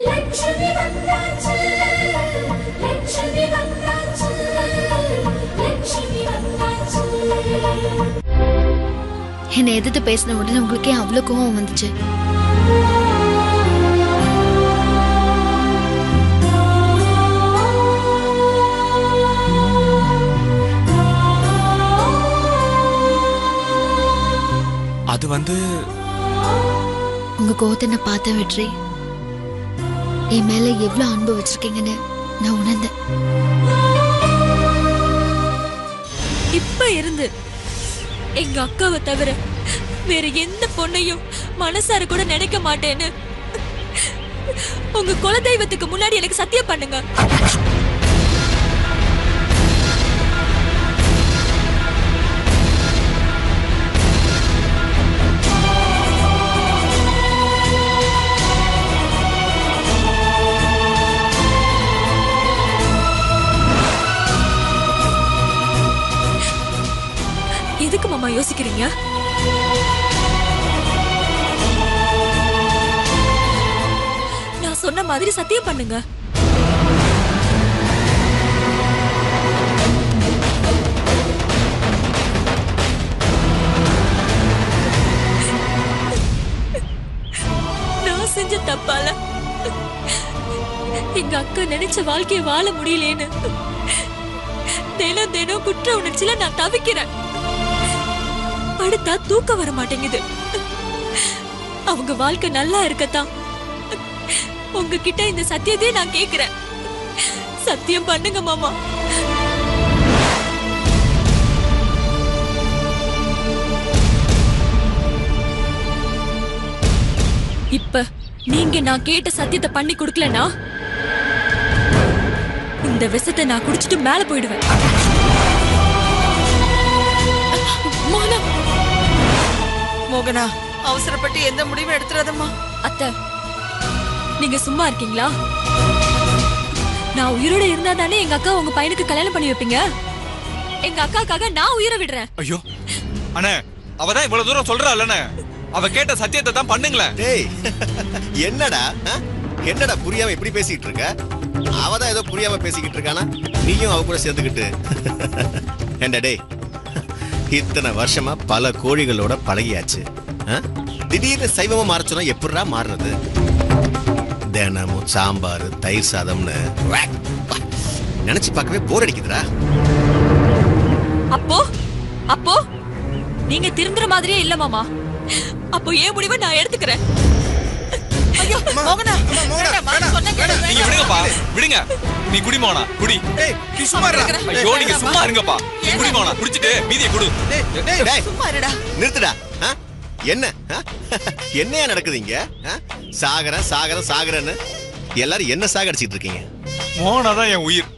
லட்சுமி வந்தாச்சு, லட்சுமி வந்தாச்சு, லட்சுமி வந்தாச்சு. என்னை எதிர்த்து பேசின உடனே உங்களுக்கே அவ்வளவு கோவம் வந்துச்சு. அது உங்க கோவத்தை நான் பார்த்த வெற்றி, என் மேல எவ்வளவு அன்பு வச்சிருக்கீங்கன்னு நான் உணர்ந்தேன். இப்ப இருந்து எங்க அக்காவை தவிர வேற எந்த பொண்ணையும் மனசார கூட நினைக்க மாட்டேன்னு உங்க குலதெய்வத்துக்கு முன்னாடி எனக்கு சத்தியம் பண்ணுங்க. எதுக்கு மாமா யோசிக்கிறீங்க? நான் சொன்ன மாதிரி சத்தியம் பண்ணுங்க. நான் செஞ்ச தப்பால எங்க அக்கா நினைச்ச வாழ்க்கையை வாழ முடியலேன்னு தினம் தினம் குற்ற உணர்ச்சியில நான் தவிக்கிறேன். படுத்தா தூக்கம் வர மாட்டேங்குது. அவங்க வாழ்க்கை நல்லா இருக்கத்தான் உங்ககிட்ட இந்த சத்தியத்தையே நான் கேக்குறேன். சத்தியம் பண்ணுங்க மாமா. இப்ப நீங்க நான் கேட்ட சத்தியத்தை பண்ணி கொடுக்கலனா இந்த விஷத்தை நான் குடிச்சிட்டு மேல போயிடுவேன். மோகனா, அவசரப்பட்டு எந்த முடிவும் எடுத்துறாதம்மா. அத்தை, நீங்க சும்மா இருக்கீங்களா? நான் உயிரோட இருந்தா தானே எங்க அக்கா உங்க பையனுக்கு கல்யாணம் பண்ணி வைப்பீங்க. எங்க அக்காக்காக நான் உயிரை விடுறேன். ஐயோ அண்ணே, அவதான் இவ்வளவு தூரம் சொல்றாளே, அவ கேட்ட சத்தியத்தை தான் பண்ணுங்களேன். டேய், என்னடா புரியாம இப்படி பேசிட்டு இருக்க? அவதான் ஏதோ புரியாம பேசிக்கிட்டு இருக்கானா, நீயும் அவ கூட சேர்ந்துக்கிட்டு. ஏண்டா டேய், இத்தனை வருஷமா பல கோழிகளோட பழகியாச்சு. திடீர்னு சைவமா மாற சொன்னா எப்படிடா மாறுறது? தினமும் சாம்பார் தயிர் சாதம்னு நினைச்சு பார்க்கவே போர் அடிக்குதுடா. அப்போ அப்போ நீங்க திருந்துற மாதிரியே இல்ல மாமா. அப்போ ஏன் முடிவை நான் எடுத்துக்கிறேன். ஐயோ மோகனா, நீங்க விடுங்கப்பா, விடுங்க. நீ குடி மோனா, குடி. நீ சும்மா இரு. ஐயோ நீங்க சும்மா இருங்கப்பா. நீ குடி மோனா, குடிச்சிட்டு மீதியை குடு. டேய் சும்மா இருடா. நிறுத்துடா. என்ன என்னையா நடக்குதுங்க? சாகரன் சாகரன் சாகரன்னு எல்லாரும் என்ன சாகடிச்சிட்டு இருக்கீங்க? மோனா தான் என் உயிர்.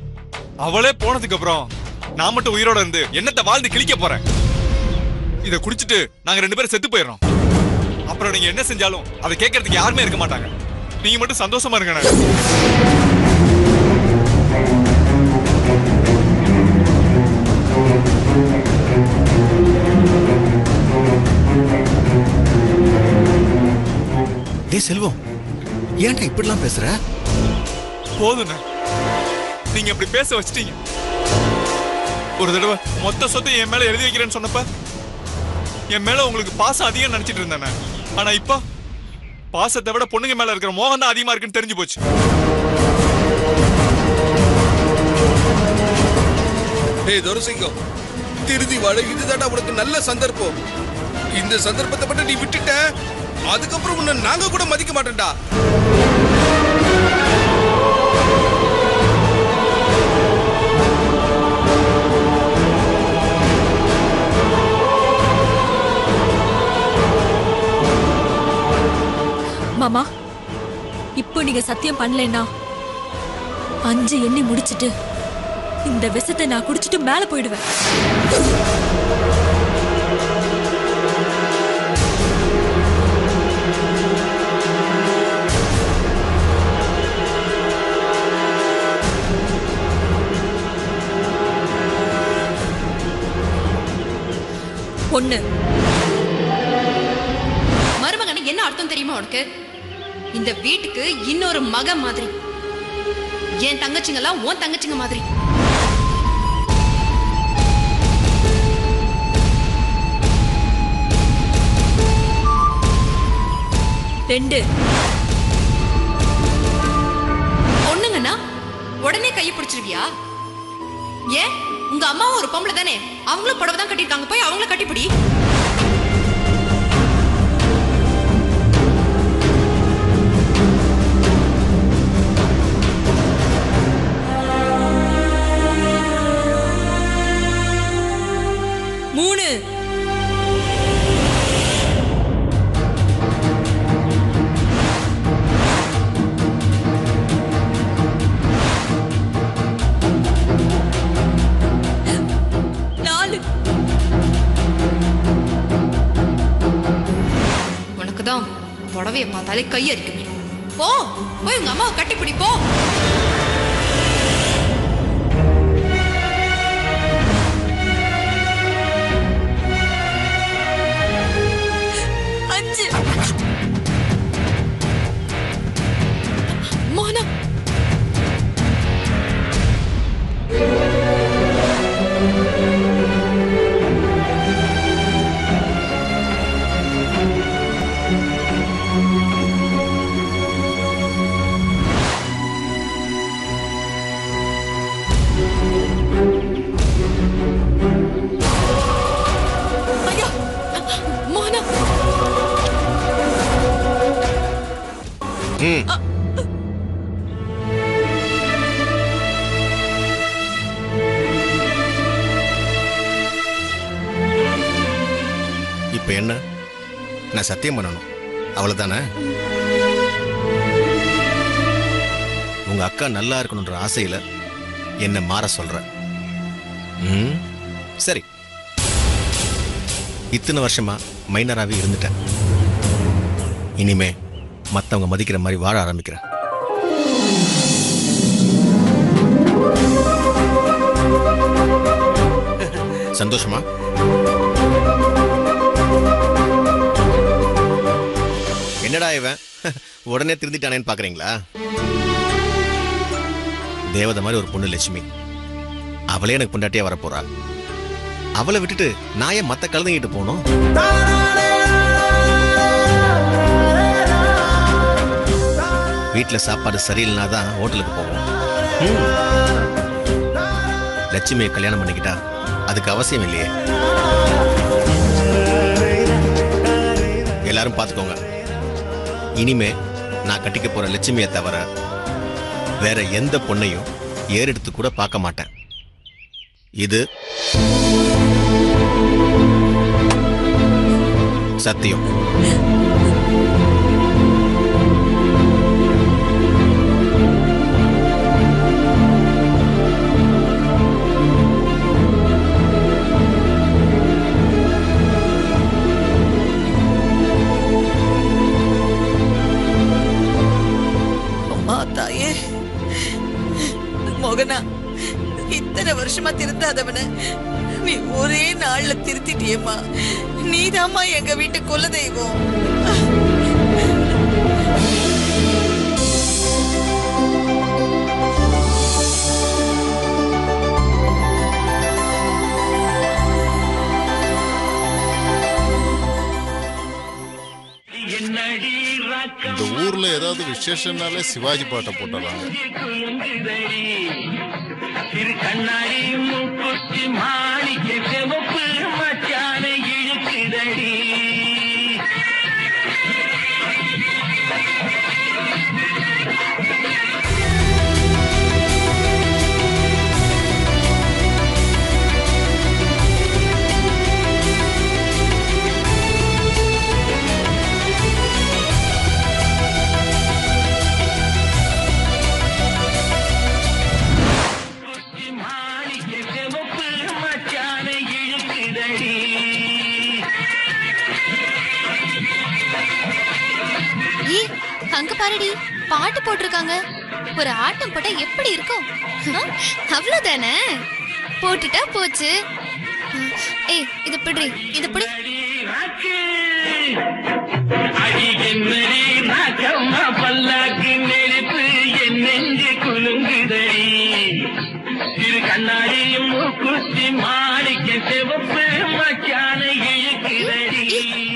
அவளே போனதுக்கு அப்புறம் நான் மட்டும் உயிரோட இருந்து என்னத்தை வாழ்ந்து கிழிக்க போறேன். இத குடிச்சிட்டு நாங்க 2 பேரும் செத்து போயிடுறோம். அப்புறம் நீங்க என்ன செஞ்சாலும் அதை கேட்கறதுக்கு யாருமே இருக்க மாட்டாங்க. நீங்க மட்டும் சந்தோஷமா இருங்க. டேய் செல்வம், ஏன்டா இப்படிலாம் பேசுற? போதுண்ணே, நீங்க இப்படி பேச வச்சிட்டீங்க. ஒரு தடவை மொத்த சொத்தை என் மேல எழுதி வைக்கிறேன்னு சொன்னப்ப என் மேல உங்களுக்கு பாசம் அதிகம் நினைச்சிட்டு இருந்தேன். ஆனா இப்ப பாசத்தை விட பொண்ணுங்க மேல இருக்கிற மோகம் தான் அதிகமா இருக்குன்னு தெரிஞ்சு போச்சு. டேய் துரசிங்கம், திருதி வாழ இதுதான்டா உனக்கு நல்ல சந்தர்ப்பம். இந்த சந்தர்ப்பத்தை மட்டும் நீ விட்டுட்ட, அதுக்கப்புறம் உன்னை நாங்க கூட மதிக்க மாட்டேன்டா. மாமா, இப்போ நீங்க சத்தியம் பண்ணலன்னா 5 எண்ணி முடிச்சிட்டு இந்த விஷத்தை நான் குடிச்சிட்டு மேல போயிடுவேன். பொண்ணு மருமகனை என்ன அர்த்தம் தெரியுமா உனக்கு? இந்த வீட்டுக்கு இன்னொரு மக மாதிரி. என் தங்கச்சிங்கெல்லாம் உன் தங்கச்சிங்க மாதிரி. ரெண்டு பொண்ணுங்கன்னா உடனே கையை பிடிச்சிருவியா? ஏன் உங்க அம்மாவும் ஒரு பொம்பளை தானே, அவங்களும் புடவை தான் கட்டிருக்காங்க, போய் அவங்கள கட்டிப்பிடி. மூணு நாலு உனக்குதான் புடவைய பார்த்தாலே கையரிக்குமே. போ போய் உங்க அம்மாவை கட்டிப்பிடி போ. அஞ்சு மோகனா ஐயா மோகனா ம் இப்ப என்ன? நான் சத்தியம் பண்ணணும், அவ்வளவுதானே? உங்க அக்கா நல்லா இருக்கணும்ன்ற ஆசையில என்ன மாற சொல்ற. ம் சரி, இத்தனை வருஷமா மைனராகவே இருந்துட்டேன். இனிமே மத்தவங்க மதிக்கிற மாதிரி வாழ ஆரம்பிக்கிறேன். சந்தோஷமா? என்னடா இவன் உடனே திருந்திட்டானேன்னு பாக்குறீங்களா? தேவதை மாதிரி ஒரு பொண்ணு லட்சுமி, அவளே எனக்கு பொண்டாட்டியா வரப்போறா. அவளை விட்டுட்டு நான் ஏன் மத்த கலந்துகிட்டு போனோம்? வீட்டுல சாப்பாடு சரியில்லைனா தான் ஹோட்டலுக்கு போவோம். லட்சுமியை கல்யாணம் பண்ணிக்கிட்டா அதுக்கு அவசியம் இல்லையே. எல்லாரும் பார்த்துக்கோங்க, இனிமே நான் கட்டிக்க போற லட்சுமியை தவிர வேற எந்த பொண்ணையும் ஏறெடுத்து கூட பார்க்க மாட்டேன். இது சத்தியம். தாயே மோகனா, இத்தனை வருஷமா திருந்தாதவன நீ ஒரே நாள்ல திருத்திட்டியேம்மா. நீதாம்மா எங்க வீட்டு குலதெய்வம். இந்த ஊர்ல ஏதாவது விசேஷம்னாலே சிவாஜி பாட்டை போட்டுறாங்க. அங்க பாருடி, பாட்டு போட்டிருக்காங்க. ஒரு ஆட்டம் போட்டா எப்படி இருக்கும்? அவ்வளவுதானே, போட்டுட்டா போச்சு. ஏய், இது பிடி, இது பிடி.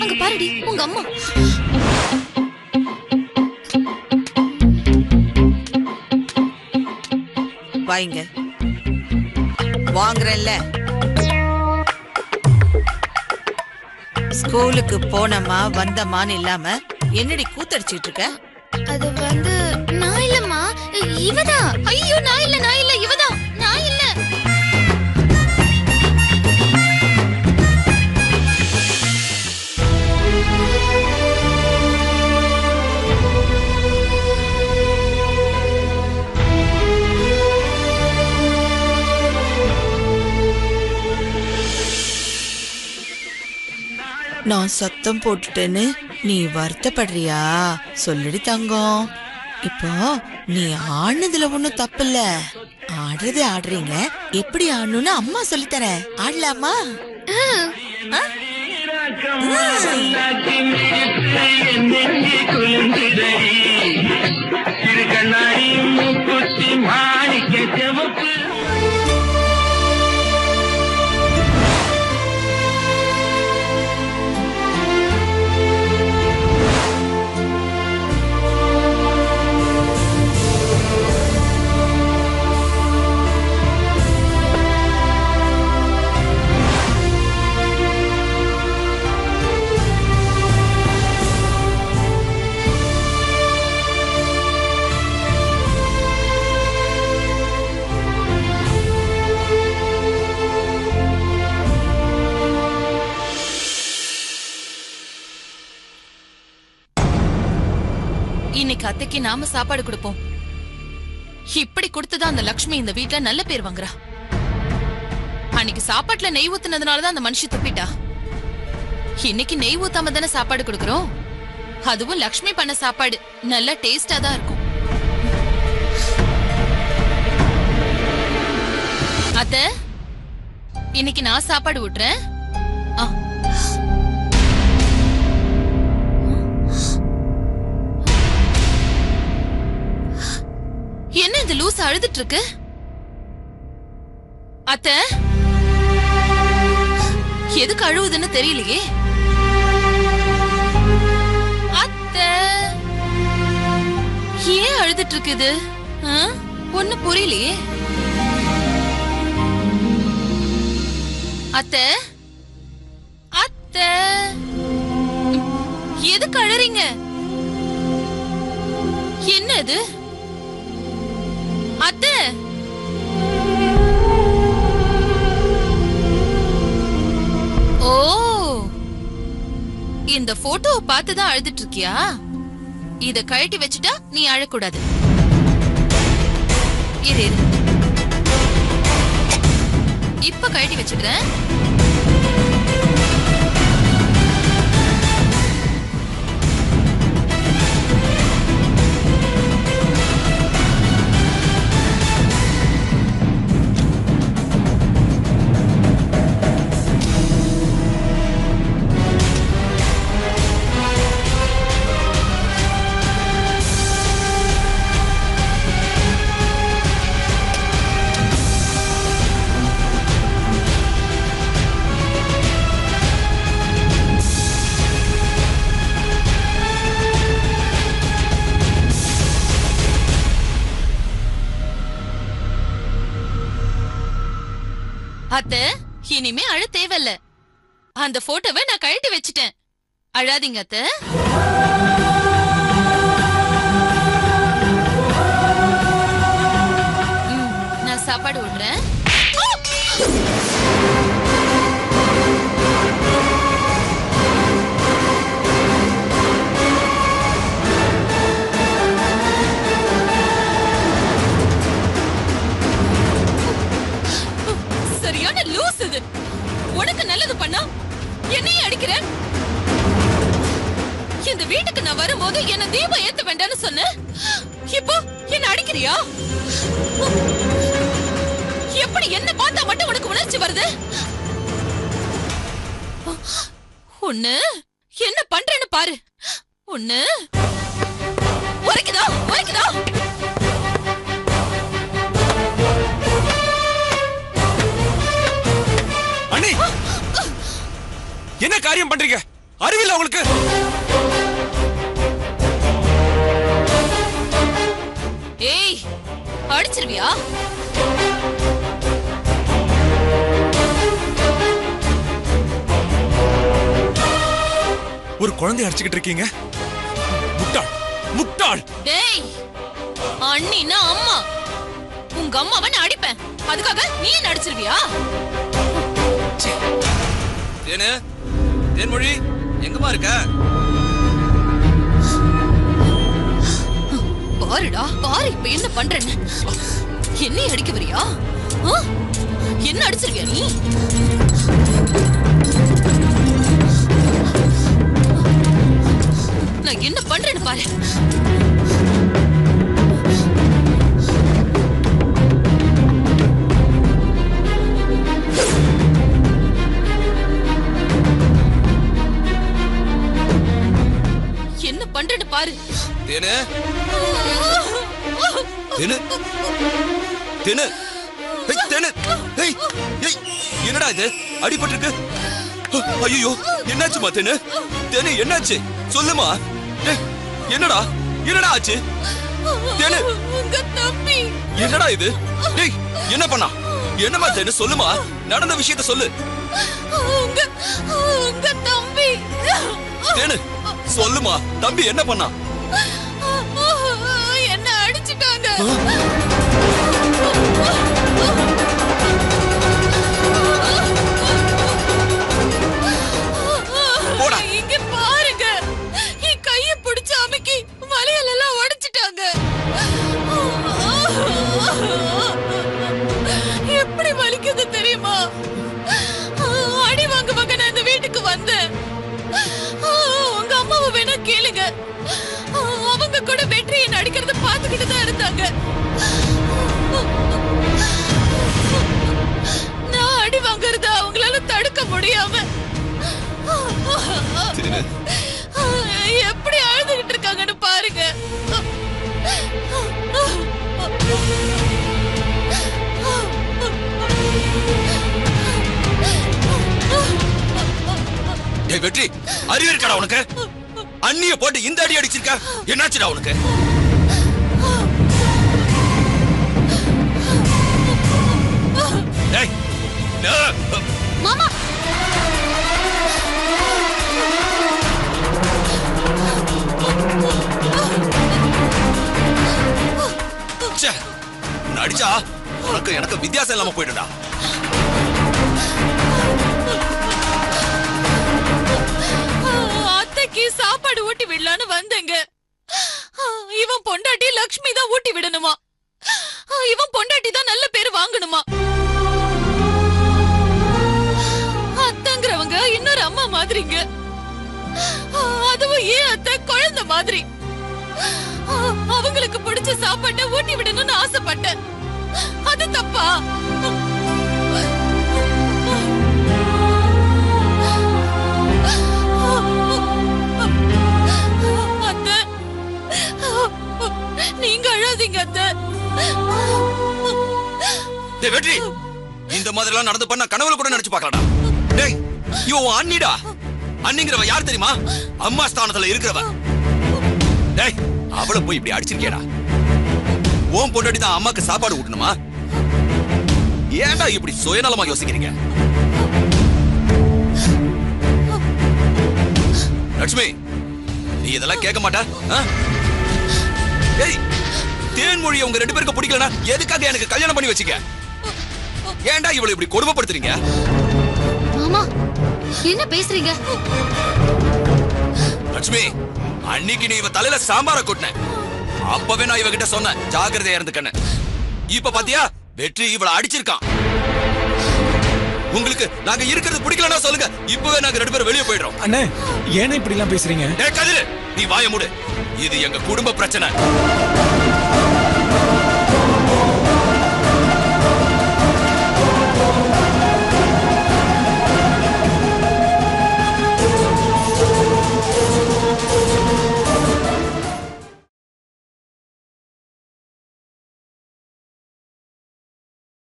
அங்க பாருடி உங்க அம்மா. வாங்க வாங்குறேன்ல. ஸ்கூலுக்கு போனமா வந்தமான்னு இல்லாம என்னடி கூத்தடிச்சிட்டு இருக்க? அது வந்து நான் இல்லம்மா, இவதான். ஐயோ நான் இல்ல இவதான், நான் இல்ல. நான் சத்தம் போட்டுட்டேன்னு நீ வருத்தப்படுறியா? சொல்லுடி தங்கம். இப்போ நீ ஆடுனதுல ஒண்ணும் தப்பில்ல. ஆடுறது ஆடுறீங்க, எப்படி ஆடணும்னு அம்மா சொல்லித்தரேன். ஆடலாமா? இன்னைக்கு அத்தைக்கு நாம சாப்பாடு கொடுப்போம். இப்படி கொடுத்துதான் அந்த லக்ஷ்மி இந்த வீட்ல நல்ல பேர் வாங்குறா. அன்னைக்கு சாப்பாட்டுல நெய் ஊத்துனதுனாலதான் அந்த மனுஷி துப்பிட்டா. இன்னைக்கு நெய் ஊத்தாம தானே சாப்பாடு கொடுக்கறோம். அதுவும் லக்ஷ்மி பண்ண சாப்பாடு நல்ல டேஸ்டா தான் இருக்கும். அத்தை, இன்னைக்கு நான் சாப்பாடு ஊட்டுறேன். என்ன இந்த லூஸ் அழுதுட்டு இருக்கு? அத்தை, எதுக்கு அழுவுதுன்னு தெரியலையே. அத்தை, ஏன் அழுதுட்டு இருக்குது? ஒண்ணு புரியலையே. அத்தை, அத்தை, எதுக்கு அழறீங்க? என்ன இது? அத்தை, ஓ, இந்த போட்டோவை பார்த்துதான் அழுதுட்டு இருக்கியா? இத கழட்டி வச்சுட்டா நீ அழக்கூடாது. இரு, இப்ப கழட்டி வச்சுக்கிறேன். அத்தை, இனிமே அழ தேவையில்ல. அந்த போட்டோவை நான் கழட்டி வச்சிட்டேன். அழாதீங்க அத்தை. நான் சாப்பாடு விடுறேன். சரியான லூஸ் இது. உனக்கு நல்லது பண்ணா என்னையே அடிக்கிற. இந்த வீட்டுக்கு நான் வரும்போது என்ன தீபம் ஏத்த வேண்டாம்னு சொன்ன. இப்போ என்ன அடிக்கிறியா? எப்படி என்ன பார்த்தா மட்டும் உனக்கு உணர்ச்சி வருது? ஒண்ணு என்ன பண்றேன்னு பாரு. ஒண்ணு உரைக்குதா உரைக்குதா? அநியாயம் பண்றீங்க? அறிவில்லை உங்களுக்கு? ஏய், அடிச்சிருவியா? ஒரு குழந்தைய அடிச்சுக்கிட்டு இருக்கீங்க. முட்டாள், முட்டாள். டேய், அண்ணினா அம்மா. உங்க அம்மாவை நான் அடிப்பேன். அதுக்காக நீ என்ன அடிச்சிருவியா? தேனு, தேன்மொழி, எங்கம்மா இருக்க? பாருடா, பாரு இப்ப என்ன பண்றேன்னு. என்னை அடிக்க வரியா? என்ன அடிச்சிருவியா நீ? நான் என்ன பண்றேன்னு பாரு. என்ன பண்றேன்னு பாரு. தேனு, தேனு, தேனு, தேனு, என்னடா இது? அடிபட்டிருக்கு. ஐயோ, என்னாச்சுமா தேனு? தேனு, என்னாச்சு? சொல்லுமா. என்னடா, என்னடா ஆச்சு? தேனு, உங்க தம்பி. என்னடா இது? டேய், என்ன பண்ணா? என்னமா தேனு? சொல்லுமா, நடந்த விஷயத்த சொல்லு. உங்க தம்பி. தேனு, சொல்லுமா, தம்பி என்ன பண்ணா? என்ன அடிச்சிட்டாங்க. இங்க பாருங்க, என் கைய பிடிச்சு அமுக்கி வளையல் எல்லாம் உடைச்சிட்டாங்க. எப்படி வலிக்குது தெரியுமா? அடி வாங்க வாங்க நான் இந்த வீட்டுக்கு வந்தேன். உங்க அம்மாவை வேணா கேளுங்க. அவங்க கூட வெற்றியை நடிக்கிறத பாத்துக்கிட்டு தான் இருந்தாங்க. நான் அடி வாங்குறத அவங்களால தடுக்க முடியாம எப்படி அழுதுகிட்டு இருக்காங்கன்னு பாருங்க. வெற்றி, அறிவு இருக்கடா உனக்கு? அண்ணிய போட்டு இந்த அடி அடிச்சிருக்க. என்னாச்சுடா உனக்கு? மாமா, அடிச்சா உனக்கு எனக்கு வித்தியாசம் இல்லாம போயிடுடா. அத்தைக்கு சாப்பாடு ஊட்டி விடலான்னு வந்தேங்க. இவன் பொண்டாட்டி லக்ஷ்மி தான் ஊட்டி விடணுமா? இவன் பொண்டாட்டி தான் நல்ல பேரு வாங்கணுமா? அத்தைங்கிறவங்க இன்னொரு அம்மா மாதிரிங்க. அதுவும் ஏன் அத்தை குழந்தை மாதிரி. அவங்களுக்கு பிடிச்ச சாப்பாட்டை ஊட்டி விடணும்னு ஆசைப்பட்டேன். அது தப்பா? அத்தை, நீங்க அழாதீங்க அத்தை. வெற்றி, இந்த மாதிரி எல்லாம் நடந்து பண்ண கனவுல கூட நினைச்சு பார்க்கலடா. டேய், இவன் அண்ணிடா. அண்ணிங்கிறவ யார் தெரியுமா? அம்மா ஸ்தானத்துல இருக்கிறவ. டேய், அவளை போய் இப்படி அடிச்சிருக்கேடா. ஓம் பொண்டாட்டி தான் அம்மாக்கு சாப்பாடு ஊட்டணுமா? ஏன்டா இப்படி சுயநலமா யோசிக்கிறீங்க? லட்சுமி, நீ இதெல்லாம் கேட்க மாட்டா? ஏய், தேன்மொழி உங்க ரெண்டு பேருக்கு பிடிக்கலனா எதுக்காக எனக்கு கல்யாணம் பண்ணி வச்சீங்க? ஏன்டா இவளை இப்படி கொடுமைப்படுத்துறீங்க? மாமா, என்ன பேசுறீங்க? லட்சுமி, அன்னைக்கு நீ இவ தலையில சாம்பார கொட்டின. அப்பவே நான் இவகிட்ட சொன்னேன், ஜாக்கிரதையா இருந்துக்கன்னு. இப்ப பாத்தியா, வெற்றி இவளை அடிச்சிருக்கான். உங்களுக்கு நாங்க இருக்கிறது பிடிக்கலன்னா சொல்லுங்க, இப்பவே நாங்க ரெண்டு பேரும் வெளியே போயிடுறோம். அண்ணே, ஏன்னா இப்படி எல்லாம் பேசுறீங்க? கதிரு, நீ வாய மூடு. இது எங்க குடும்ப பிரச்சனை.